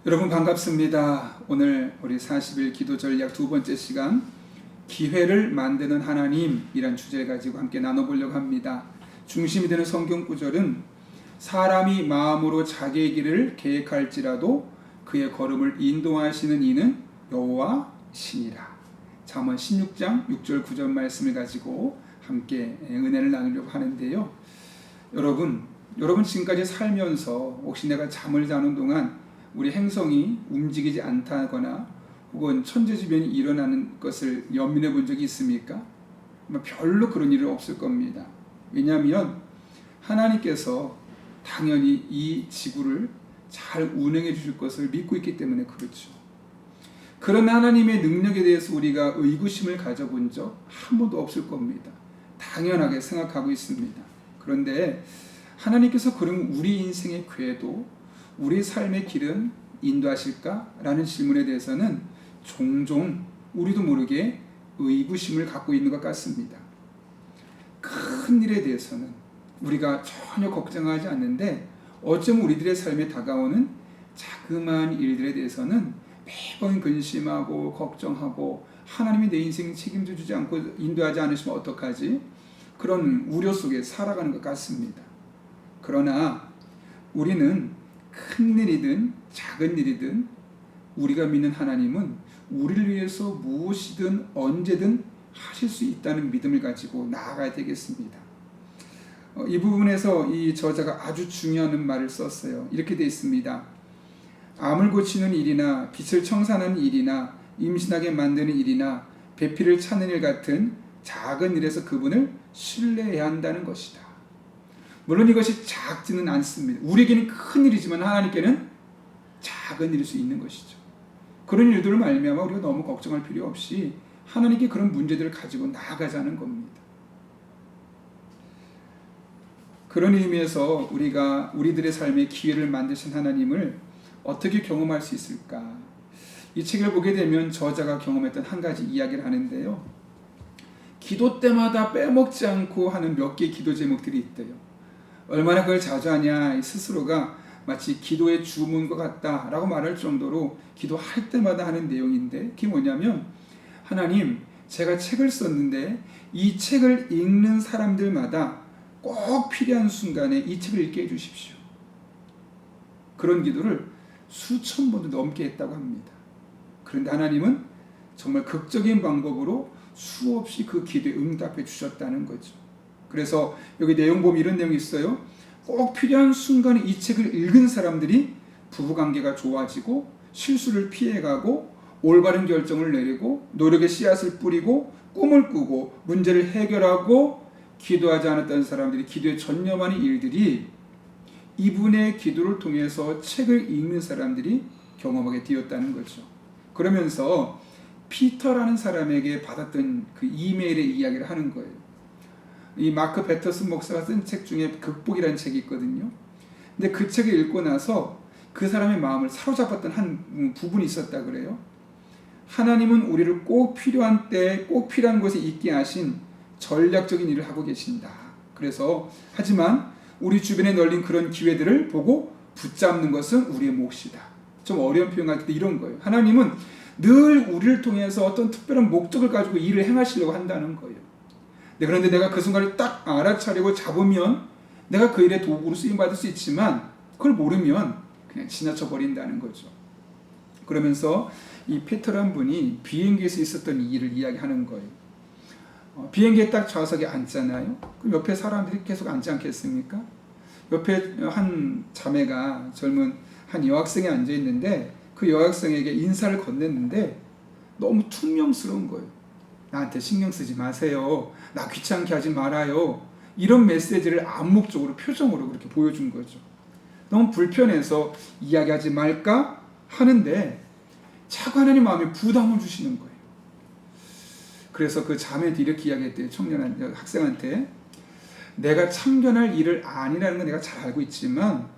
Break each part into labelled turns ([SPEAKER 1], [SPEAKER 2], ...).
[SPEAKER 1] 여러분 반갑습니다. 오늘 우리 40일 기도 전략 두 번째 시간 기회를 만드는 하나님이란 주제를 가지고 함께 나눠보려고 합니다. 중심이 되는 성경 구절은 사람이 마음으로 자기의 길을 계획할지라도 그의 걸음을 인도하시는 이는 여호와 신이라. 잠언 16장 6절 9절 말씀을 가지고 함께 은혜를 나누려고 하는데요. 여러분 지금까지 살면서 혹시 내가 잠을 자는 동안 우리 행성이 움직이지 않다거나 혹은 천재지변이 일어나는 것을 연민해 본 적이 있습니까? 별로 그런 일은 없을 겁니다. 왜냐하면 하나님께서 당연히 이 지구를 잘 운행해 주실 것을 믿고 있기 때문에 그렇죠. 그런 하나님의 능력에 대해서 우리가 의구심을 가져본 적 한 번도 없을 겁니다. 당연하게 생각하고 있습니다. 그런데 하나님께서 그럼 우리 인생의 궤도, 우리 삶의 길은 인도하실까? 라는 질문에 대해서는 종종 우리도 모르게 의구심을 갖고 있는 것 같습니다. 큰 일에 대해서는 우리가 전혀 걱정하지 않는데 어쩌면 우리들의 삶에 다가오는 자그마한 일들에 대해서는 매번 근심하고 걱정하고 하나님이 내 인생 책임져 주지 않고 인도하지 않으시면 어떡하지? 그런 우려 속에 살아가는 것 같습니다. 그러나 우리는 큰 일이든 작은 일이든 우리가 믿는 하나님은 우리를 위해서 무엇이든 언제든 하실 수 있다는 믿음을 가지고 나아가야 되겠습니다. 이 부분에서 이 저자가 아주 중요한 말을 썼어요. 이렇게 되어 있습니다. 암을 고치는 일이나 빛을 청산하는 일이나 임신하게 만드는 일이나 배필을 찾는 일 같은 작은 일에서 그분을 신뢰해야 한다는 것이다. 물론 이것이 작지는 않습니다. 우리에게는 큰 일이지만 하나님께는 작은 일일 수 있는 것이죠. 그런 일들을 말미암아 우리가 너무 걱정할 필요 없이 하나님께 그런 문제들을 가지고 나아가자는 겁니다. 그런 의미에서 우리가 우리들의 삶에 기회를 만드신 하나님을 어떻게 경험할 수 있을까? 이 책을 보게 되면 저자가 경험했던 한 가지 이야기를 하는데요. 기도 때마다 빼먹지 않고 하는 몇 개의 기도 제목들이 있대요. 얼마나 그걸 자주 하냐, 스스로가 마치 기도의 주문인 것 같다라고 말할 정도로 기도할 때마다 하는 내용인데, 그게 뭐냐면, 하나님, 제가 책을 썼는데 이 책을 읽는 사람들마다 꼭 필요한 순간에 이 책을 읽게 해주십시오. 그런 기도를 수천 번도 넘게 했다고 합니다. 그런데 하나님은 정말 극적인 방법으로 수없이 그 기도에 응답해 주셨다는 거죠. 그래서 여기 내용 보면 이런 내용이 있어요. 꼭 필요한 순간에 이 책을 읽은 사람들이 부부관계가 좋아지고 실수를 피해가고 올바른 결정을 내리고 노력의 씨앗을 뿌리고 꿈을 꾸고 문제를 해결하고 기도하지 않았던 사람들이 기도에 전념하는 일들이 이분의 기도를 통해서 책을 읽는 사람들이 경험하게 되었다는 거죠. 그러면서 피터라는 사람에게 받았던 그 이메일의 이야기를 하는 거예요. 이 마크 배터슨 목사가 쓴 책 중에 극복이라는 책이 있거든요. 근데 그 책을 읽고 나서 그 사람의 마음을 사로잡았던 한 부분이 있었다 그래요. 하나님은 우리를 꼭 필요한 때에 꼭 필요한 곳에 있게 하신 전략적인 일을 하고 계신다. 그래서 하지만 우리 주변에 널린 그런 기회들을 보고 붙잡는 것은 우리의 몫이다. 좀 어려운 표현 같은데 이런 거예요. 하나님은 늘 우리를 통해서 어떤 특별한 목적을 가지고 일을 행하시려고 한다는 거예요. 그런데 내가 그 순간을 딱 알아차리고 잡으면 내가 그 일의 도구로 쓰임받을 수 있지만 그걸 모르면 그냥 지나쳐 버린다는 거죠. 그러면서 이 피터란 분이 비행기에서 있었던 이 일을 이야기하는 거예요. 비행기에 딱 좌석에 앉잖아요. 그럼 옆에 사람들이 계속 앉지 않겠습니까? 옆에 한 자매가 젊은 한 여학생이 앉아 있는데 그 여학생에게 인사를 건넸는데 너무 퉁명스러운 거예요. 나한테 신경 쓰지 마세요. 나 귀찮게 하지 말아요. 이런 메시지를 암묵적으로 표정으로 그렇게 보여준 거죠. 너무 불편해서 이야기하지 말까 하는데 자꾸 하나님 마음에 부담을 주시는 거예요. 그래서 그 자매한테 이렇게 이야기했대요. 학생한테 내가 참견할 일을 아니라는 건 내가 잘 알고 있지만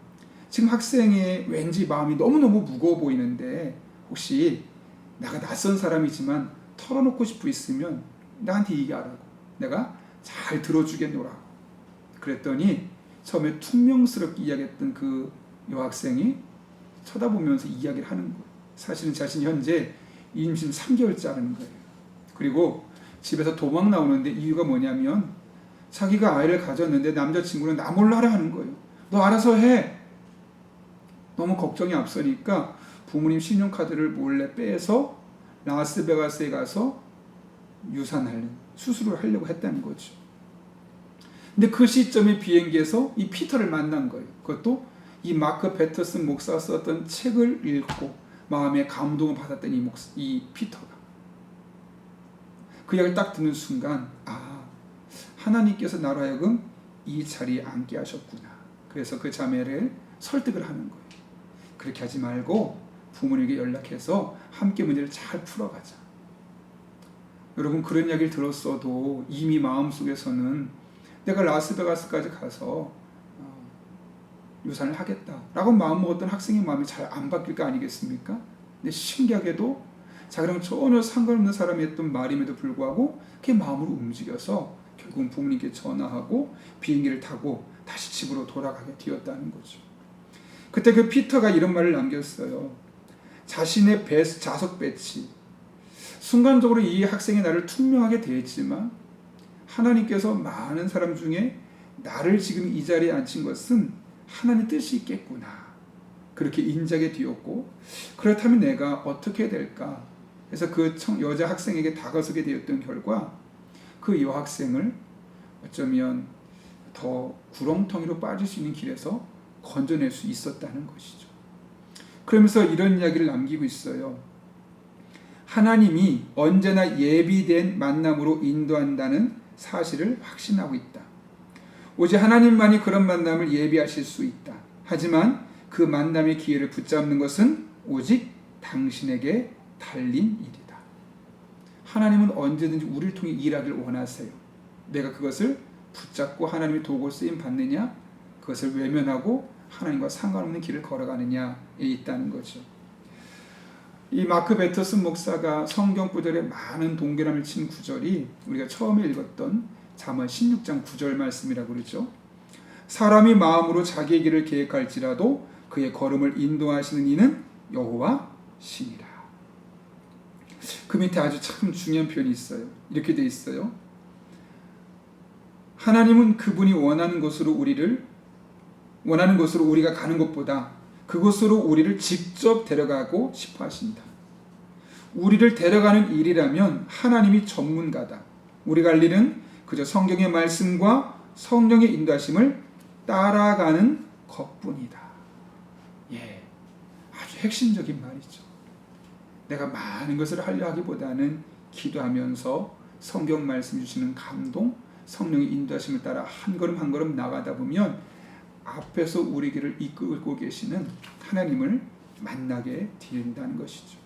[SPEAKER 1] 지금 학생의 왠지 마음이 너무너무 무거워 보이는데 혹시 내가 낯선 사람이지만 털어놓고 싶어 있으면 나한테 얘기하라고. 내가 잘 들어주겠노라고. 그랬더니 처음에 퉁명스럽게 이야기했던 그 여학생이 쳐다보면서 이야기를 하는 거예요. 사실은 자신이 현재 임신 3개월째라는 거예요. 그리고 집에서 도망 나오는데 이유가 뭐냐면 자기가 아이를 가졌는데 남자친구는 나 몰라 하라 하는 거예요. 너 알아서 해. 너무 걱정이 앞서니까 부모님 신용카드를 몰래 빼서 라스베가스에 가서 유산하는 수술을 하려고 했다는 거죠. 근데 그 시점에 비행기에서 이 피터를 만난 거예요. 그것도 이 마크 패터슨 목사가 썼던 책을 읽고 마음에 감동을 받았던 이 피터가 그 이야기를 딱 듣는 순간 하나님께서 나로 하여금 이 자리에 앉게 하셨구나. 그래서 그 자매를 설득을 하는 거예요. 그렇게 하지 말고 부모님에게 연락해서 함께 문제를 잘 풀어가자. 여러분 그런 이야기를 들었어도 이미 마음속에서는 내가 라스베가스까지 가서 유산을 하겠다라고 마음먹었던 학생의 마음이 잘 안 바뀔 거 아니겠습니까? 근데 신기하게도 자기랑 전혀 상관없는 사람이 했던 말임에도 불구하고 그게 마음으로 움직여서 결국은 부모님께 전화하고 비행기를 타고 다시 집으로 돌아가게 되었다는 거죠. 그때 그 피터가 이런 말을 남겼어요. 자신의 자석 배치. 순간적으로 이 학생이 나를 투명하게 대했지만 하나님께서 많은 사람 중에 나를 지금 이 자리에 앉힌 것은 하나님의 뜻이 있겠구나. 그렇게 인지하게 되었고 그렇다면 내가 어떻게 될까? 그래서 그 여자 학생에게 다가서게 되었던 결과 그 여학생을 어쩌면 더 구렁텅이로 빠질 수 있는 길에서 건져낼 수 있었다는 것이죠. 그러면서 이런 이야기를 남기고 있어요. 하나님이 언제나 예비된 만남으로 인도한다는 사실을 확신하고 있다. 오직 하나님만이 그런 만남을 예비하실 수 있다. 하지만 그 만남의 기회를 붙잡는 것은 오직 당신에게 달린 일이다. 하나님은 언제든지 우리를 통해 일하기를 원하세요. 내가 그것을 붙잡고 하나님의 도구 쓰임 받느냐, 그것을 외면하고 하나님과 상관없는 길을 걸어가느냐에 있다는 거죠. 이 마크 베터슨 목사가 성경 구절에 많은 동그라미를 친 구절이 우리가 처음에 읽었던 잠언 16장 9절 말씀이라고 그러죠. 사람이 마음으로 자기의 길을 계획할지라도 그의 걸음을 인도하시는 이는 여호와 신이라. 그 밑에 아주 참 중요한 표현이 있어요. 이렇게 돼 있어요. 하나님은 그분이 원하는 곳으로 우리가 가는 것보다 그곳으로 우리를 직접 데려가고 싶어 하신다. 우리를 데려가는 일이라면 하나님이 전문가다. 우리가 할 일은 그저 성경의 말씀과 성령의 인도하심을 따라가는 것뿐이다. 아주 핵심적인 말이죠. 내가 많은 것을 하려 하기보다는 기도하면서 성경 말씀 주시는 감동, 성령의 인도하심을 따라 한 걸음 한 걸음 나가다 보면 앞에서 우리 길을 이끌고 계시는 하나님을 만나게 된다는 것이죠.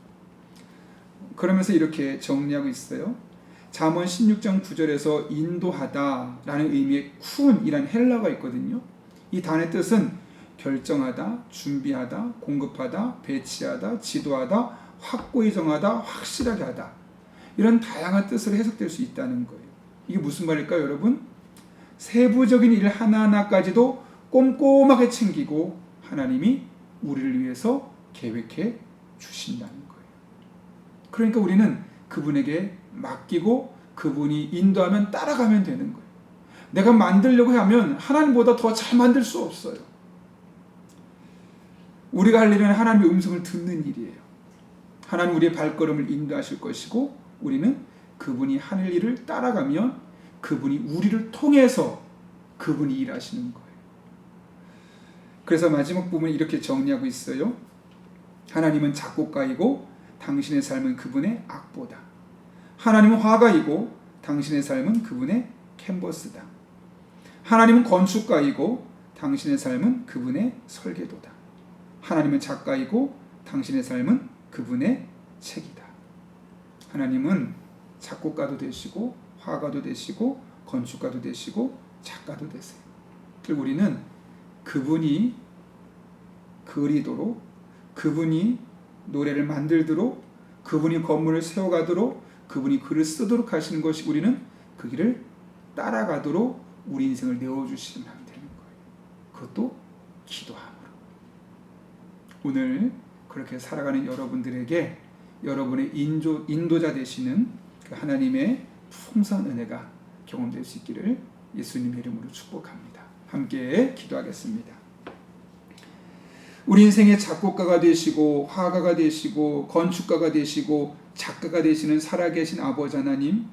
[SPEAKER 1] 그러면서 이렇게 정리하고 있어요. 잠언 16장 9절에서 인도하다라는 의미의 쿤이라는 헬라어가 있거든요. 이 단어의 뜻은 결정하다, 준비하다, 공급하다, 배치하다, 지도하다, 확고히 정하다, 확실하게 하다. 이런 다양한 뜻으로 해석될 수 있다는 거예요. 이게 무슨 말일까요, 여러분? 세부적인 일 하나하나까지도 꼼꼼하게 챙기고 하나님이 우리를 위해서 계획해 주신다는 거예요. 그러니까 우리는 그분에게 맡기고 그분이 인도하면 따라가면 되는 거예요. 내가 만들려고 하면 하나님보다 더 잘 만들 수 없어요. 우리가 할 일은 하나님의 음성을 듣는 일이에요. 하나님 우리의 발걸음을 인도하실 것이고 우리는 그분이 하는 일을 따라가면 그분이 우리를 통해서 그분이 일하시는 거예요. 그래서 마지막 부분을 이렇게 정리하고 있어요. 하나님은 작곡가이고 당신의 삶은 그분의 악보다. 하나님은 화가이고 당신의 삶은 그분의 캔버스다. 하나님은 건축가이고 당신의 삶은 그분의 설계도다. 하나님은 작가이고 당신의 삶은 그분의 책이다. 하나님은 작곡가도 되시고 화가도 되시고 건축가도 되시고 작가도 되세요. 그리고 우리는 그분이 그리도록, 그분이 노래를 만들도록, 그분이 건물을 세워가도록, 그분이 글을 쓰도록 하시는 것이 우리는 그 길을 따라가도록 우리 인생을 내어주시면 되는 거예요. 그것도 기도함으로. 오늘 그렇게 살아가는 여러분들에게 여러분의 인도자 되시는 그 하나님의 풍성한 은혜가 경험될 수 있기를 예수님의 이름으로 축복합니다. 함께 기도하겠습니다. 우리 인생의 작곡가가 되시고 화가가 되시고 건축가가 되시고 작가가 되시는 살아계신 아버지 하나님,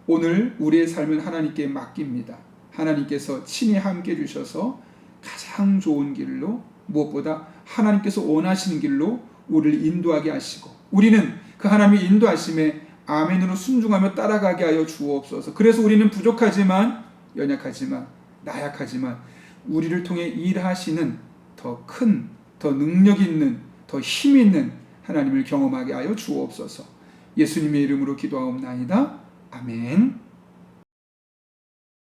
[SPEAKER 1] 오늘 우리의 삶을 하나님께 맡깁니다. 하나님께서 친히 함께 해주셔서 가장 좋은 길로, 무엇보다 하나님께서 원하시는 길로 우리를 인도하게 하시고, 우리는 그 하나님의 인도하심에 아멘으로 순종하며 따라가게 하여 주옵소서. 그래서 우리는 부족하지만, 연약하지만, 나약하지만 우리를 통해 일하시는 더 큰, 더 능력 있는, 더 힘 있는 하나님을 경험하게 하여 주옵소서. 예수님의 이름으로 기도하옵나이다. 아멘.